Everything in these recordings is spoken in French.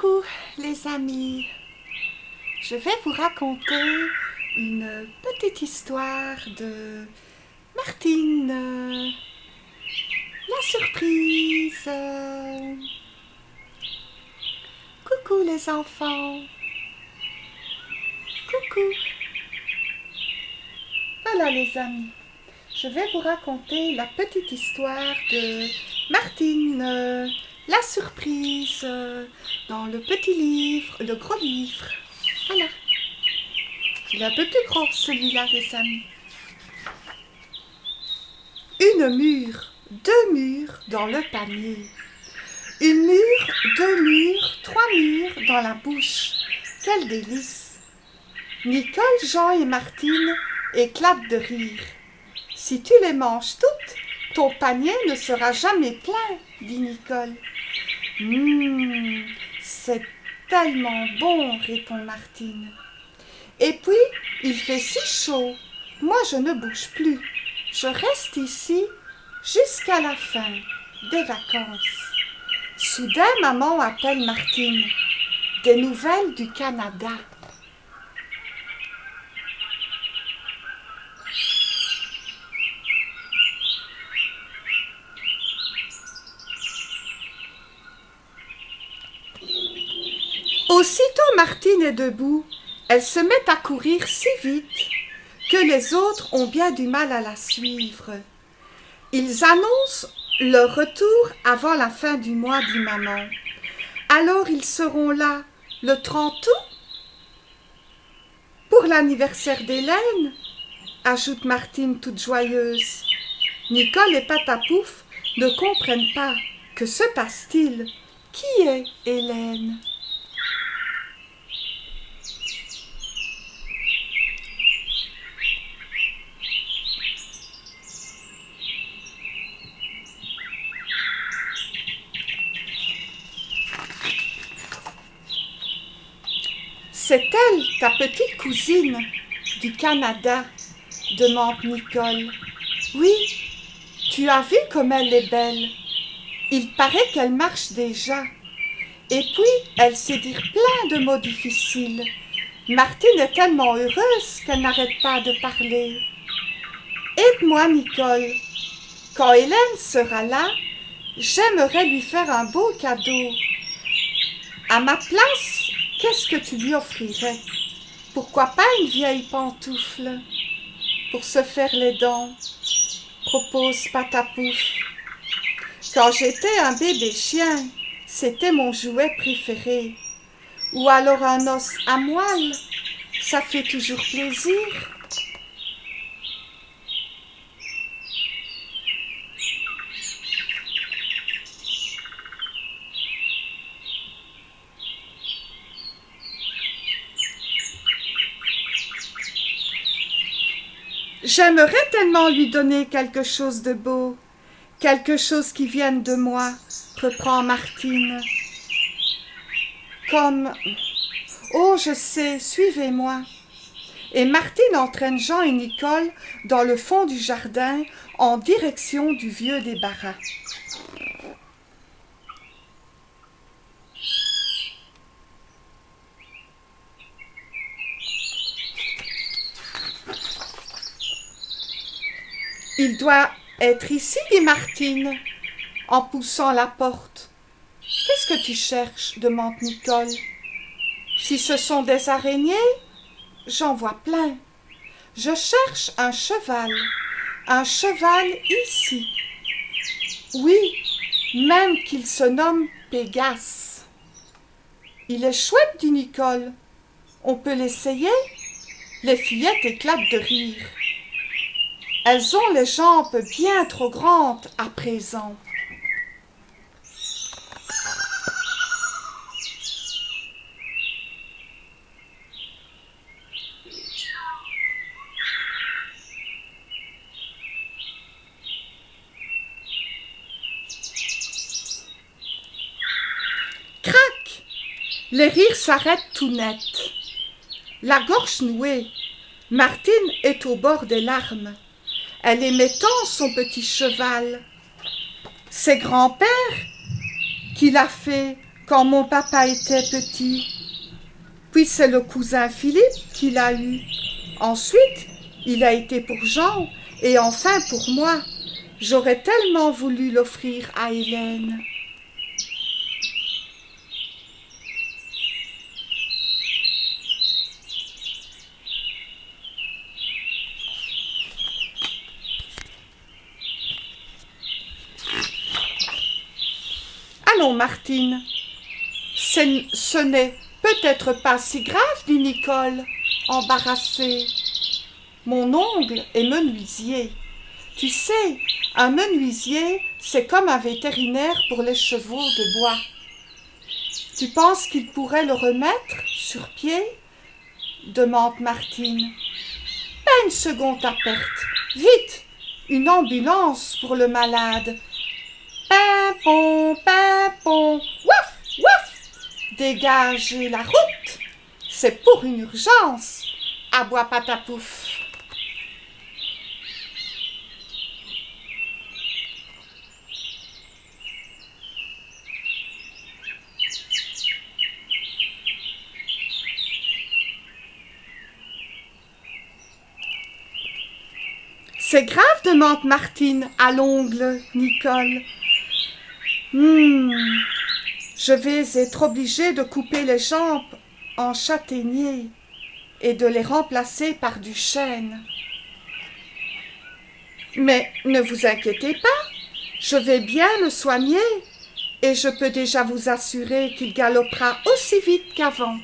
Coucou les amis, je vais vous raconter une petite histoire de Martine, la surprise. Coucou les enfants, coucou. Voilà les amis, je vais vous raconter la petite histoire de Martine, la surprise, dans le petit livre, le gros livre. Voilà. Il est un peu plus gros celui-là les amis. Une mûre, deux mûres dans le panier. Une mûre, deux mûres, trois mûres dans la bouche. Quel délice! Nicole, Jean et Martine éclatent de rire. Si tu les manges toutes, ton panier ne sera jamais plein, dit Nicole. C'est tellement bon, répond Martine. Et puis, il fait si chaud. Moi, je ne bouge plus. Je reste ici jusqu'à la fin des vacances. Soudain, maman appelle Martine. Des nouvelles du Canada. Aussitôt Martine est debout, elle se met à courir si vite que les autres ont bien du mal à la suivre. Ils annoncent leur retour avant la fin du mois, dit maman. Alors ils seront là le 30 août pour l'anniversaire d'Hélène, ajoute Martine toute joyeuse. Nicole et Patapouf ne comprennent pas. Que se passe-t-il? Qui est Hélène? C'est elle, ta petite cousine du Canada, demande Nicole. Oui, tu as vu comme elle est belle. Il paraît qu'elle marche déjà. Et puis, elle sait dire plein de mots difficiles. Martine est tellement heureuse qu'elle n'arrête pas de parler. Aide-moi, Nicole. Quand Hélène sera là, j'aimerais lui faire un beau cadeau. À ma place, qu'est-ce que tu lui offrirais? Pourquoi pas une vieille pantoufle pour se faire les dents, propose Patapouf. Quand j'étais un bébé chien, c'était mon jouet préféré. Ou alors un os à moelle, ça fait toujours plaisir. J'aimerais tellement lui donner quelque chose de beau, quelque chose qui vienne de moi, reprend Martine. Comme « Oh, je sais, suivez-moi » Et Martine entraîne Jean et Nicole dans le fond du jardin en direction du vieux débarras. Il doit être ici, dit Martine, en poussant la porte. Qu'est-ce que tu cherches? Demande Nicole. Si ce sont des araignées, j'en vois plein. Je cherche un cheval ici. Oui, même qu'il se nomme Pégase. Il est chouette, dit Nicole. On peut l'essayer? Les fillettes éclatent de rire. Elles ont les jambes bien trop grandes à présent. Crac! Les rires s'arrêtent tout net. La gorge nouée, Martine est au bord des larmes. Elle aimait tant son petit cheval. C'est grand-père qui l'a fait quand mon papa était petit. Puis c'est le cousin Philippe qui l'a eu. Ensuite, il a été pour Jean et enfin pour moi. J'aurais tellement voulu l'offrir à Hélène. Allons, Martine. Ce n'est peut-être pas si grave, dit Nicole, embarrassée. Mon oncle est menuisier. Tu sais, un menuisier, c'est comme un vétérinaire pour les chevaux de bois. Tu penses qu'il pourrait le remettre sur pied? Demande Martine. Pas une seconde à perte. Vite, une ambulance pour le malade. Pimpon, pimpon, ouf, ouf. Dégagez la route. C'est pour une urgence. Aboie Patapouf. C'est grave, demande Martine à l'ongle Nicole. Je vais être obligée de couper les jambes en châtaignier et de les remplacer par du chêne. Mais ne vous inquiétez pas, je vais bien le soigner et je peux déjà vous assurer qu'il galopera aussi vite qu'avant.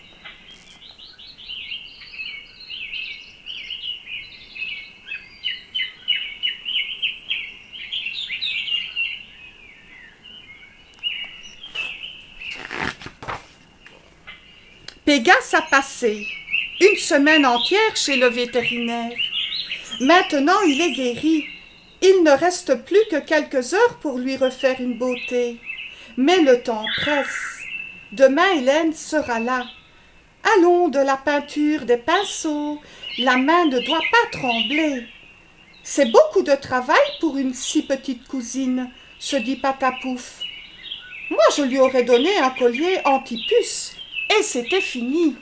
Pégase a passé une semaine entière chez le vétérinaire. Maintenant, il est guéri. Il ne reste plus que quelques heures pour lui refaire une beauté. Mais le temps presse. Demain, Hélène sera là. Allons, de la peinture, des pinceaux. La main ne doit pas trembler. C'est beaucoup de travail pour une si petite cousine, se dit Patapouf. Moi, je lui aurais donné un collier anti-puce. Et c'était fini.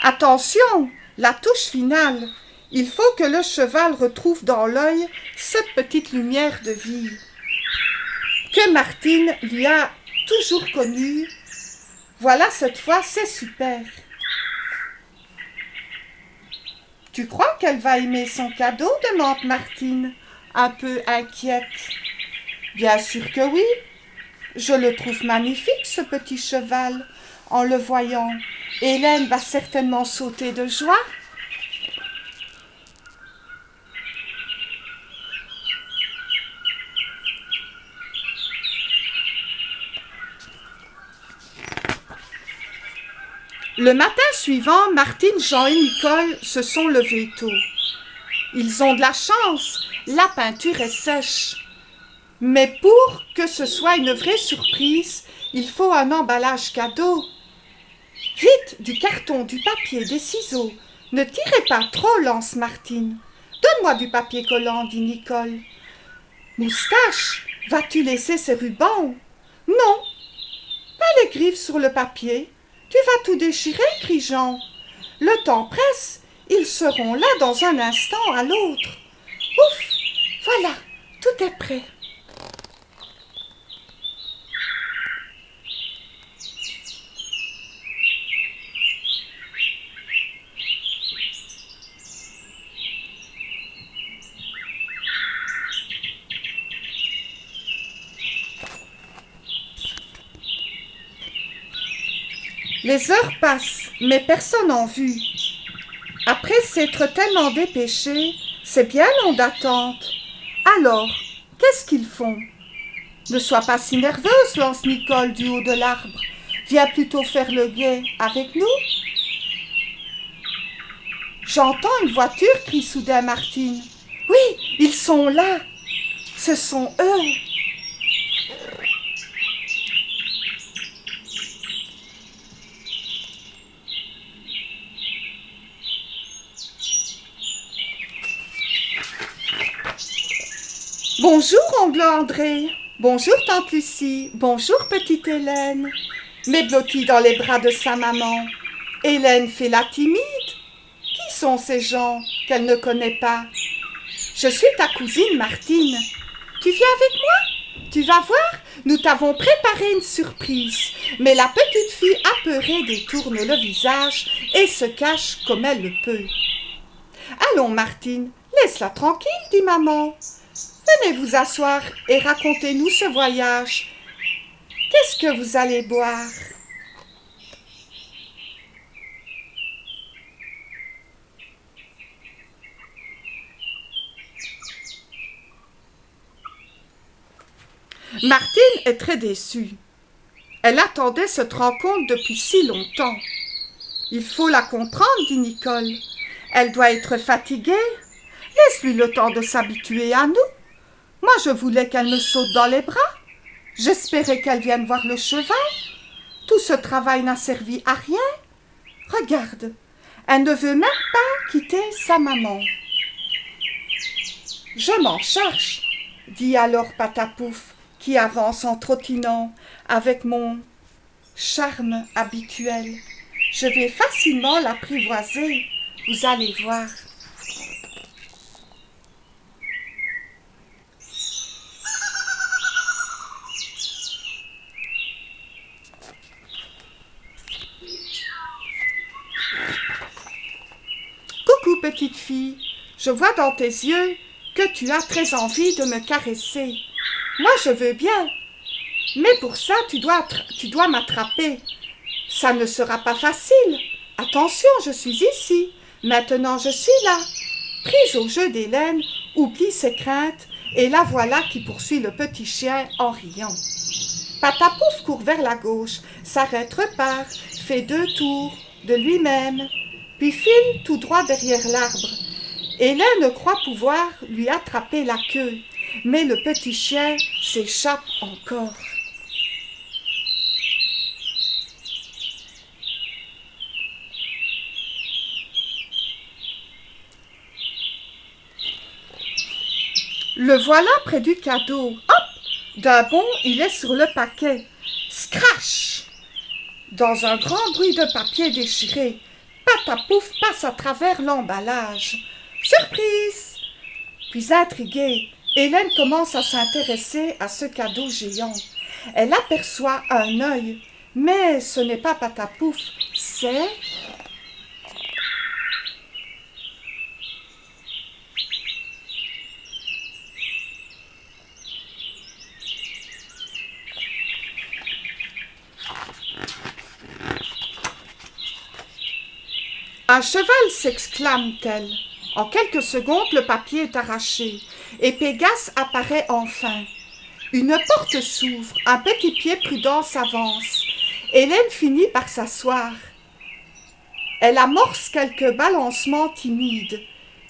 Attention, la touche finale. Il faut que le cheval retrouve dans l'œil cette petite lumière de vie que Martine lui a toujours connue. Voilà, cette fois, c'est super. Tu crois qu'elle va aimer son cadeau? Demande Martine, un peu inquiète. Bien sûr que oui. Je le trouve magnifique, ce petit cheval. En le voyant, Hélène va certainement sauter de joie. Le matin suivant, Martine, Jean et Nicole se sont levés tôt. Ils ont de la chance, la peinture est sèche. Mais pour que ce soit une vraie surprise, il faut un emballage cadeau. Vite, du carton, du papier, des ciseaux. Ne tirez pas trop, lance Martine. Donne-moi du papier collant, dit Nicole. Moustache, vas-tu laisser ces rubans? Non, pas les griffes sur le papier. Tu vas tout déchirer, crie Jean. Le temps presse, ils seront là dans un instant à l'autre. Ouf, voilà, tout est prêt. Les heures passent, mais personne n'en vue. Après s'être tellement dépêchés, c'est bien long d'attente. Alors, qu'est-ce qu'ils font? Ne sois pas si nerveuse, lance Nicole du haut de l'arbre. Viens plutôt faire le guet avec nous. J'entends une voiture, crie soudain Martine. Oui, ils sont là. Ce sont eux. Bonjour, oncle André. Bonjour, tante Lucie. Bonjour, petite Hélène. Mais blottie dans les bras de sa maman. Hélène fait la timide. Qui sont ces gens qu'elle ne connaît pas? Je suis ta cousine Martine. Tu viens avec moi? Tu vas voir, nous t'avons préparé une surprise. Mais la petite fille apeurée détourne le visage et se cache comme elle le peut. Allons, Martine, laisse-la tranquille, dit maman. Venez vous asseoir et racontez-nous ce voyage. Qu'est-ce que vous allez boire? Martine est très déçue. Elle attendait cette rencontre depuis si longtemps. Il faut la comprendre, dit Nicole. Elle doit être fatiguée. Laisse-lui le temps de s'habituer à nous. Moi, je voulais qu'elle me saute dans les bras. J'espérais qu'elle vienne voir le cheval. Tout ce travail n'a servi à rien. Regarde, elle ne veut même pas quitter sa maman. Je m'en charge, dit alors Patapouf, qui avance en trottinant avec mon charme habituel. Je vais facilement l'apprivoiser, vous allez voir. Coucou, petite fille, je vois dans tes yeux que tu as très envie de me caresser. Moi, je veux bien, mais pour ça, tu dois m'attraper. Ça ne sera pas facile. Attention, je suis ici. Maintenant, je suis là. Prise au jeu d'Hélène, oublie ses craintes, et la voilà qui poursuit le petit chien en riant. Patapouf court vers la gauche, s'arrête, repart, fait 2 tours de lui-même, puis file tout droit derrière l'arbre. Hélène croit pouvoir lui attraper la queue, mais le petit chien s'échappe encore. Le voilà près du cadeau. Hop! D'un bond, il est sur le paquet. Scratch! Dans un grand bruit de papier déchiré, Patapouf passe à travers l'emballage. Surprise! Puis intriguée, Hélène commence à s'intéresser à ce cadeau géant. Elle aperçoit un œil, mais ce n'est pas Patapouf, c'est... Un cheval, s'exclame-t-elle. En quelques secondes, le papier est arraché et Pégase apparaît enfin. Une porte s'ouvre, un petit pied prudent s'avance. Hélène finit par s'asseoir. Elle amorce quelques balancements timides,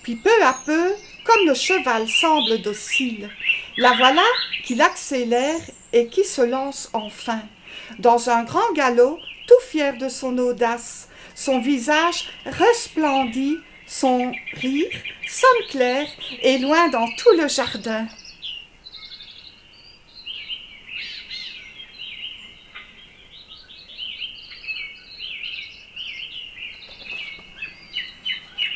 puis peu à peu, comme le cheval semble docile, la voilà qui l'accélère et qui se lance enfin, dans un grand galop, tout fier de son audace. Son visage resplendit, son rire sonne clair et loin dans tout le jardin.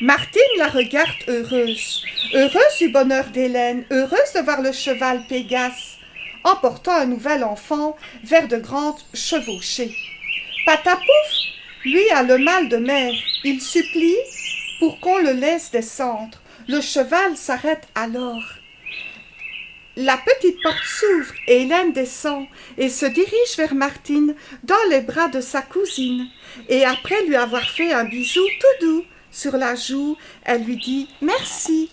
Martine la regarde heureuse, heureuse du bonheur d'Hélène, heureuse de voir le cheval Pégase, emportant un nouvel enfant vers de grandes chevauchées. Patapouf, lui, a le mal de mer. Il supplie pour qu'on le laisse descendre. Le cheval s'arrête alors. La petite porte s'ouvre et Hélène descend et se dirige vers Martine dans les bras de sa cousine. Et après lui avoir fait un bisou tout doux sur la joue, elle lui dit « Merci ».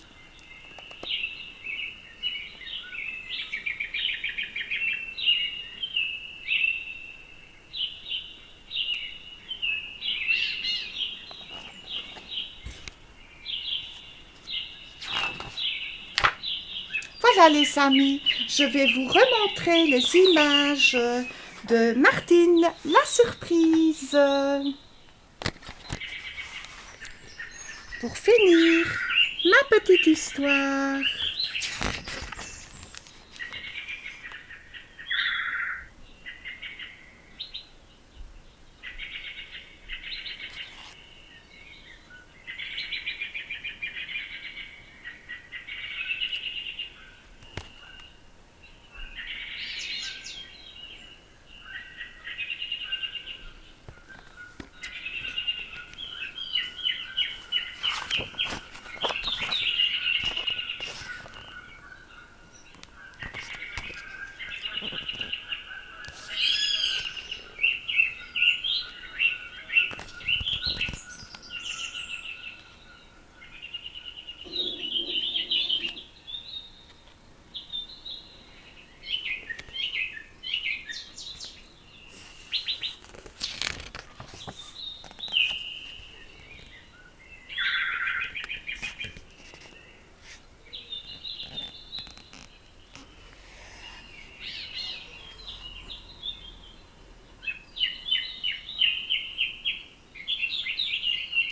Voilà les amis, je vais vous remontrer les images de Martine, la surprise. Pour finir, ma petite histoire.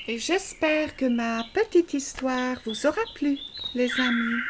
Et j'espère que ma petite histoire vous aura plu, les amis.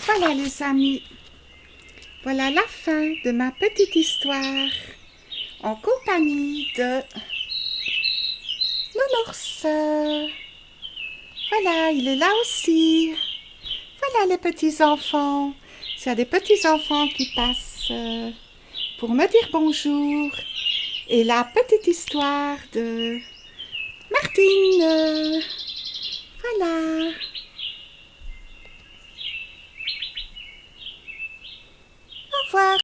Voilà les amis, voilà la fin de ma petite histoire en compagnie de Nounours. Voilà, il est là aussi. Voilà les petits-enfants. S'il y a des petits-enfants qui passent pour me dire bonjour. Et la petite histoire de Martine. Voilà. Au revoir.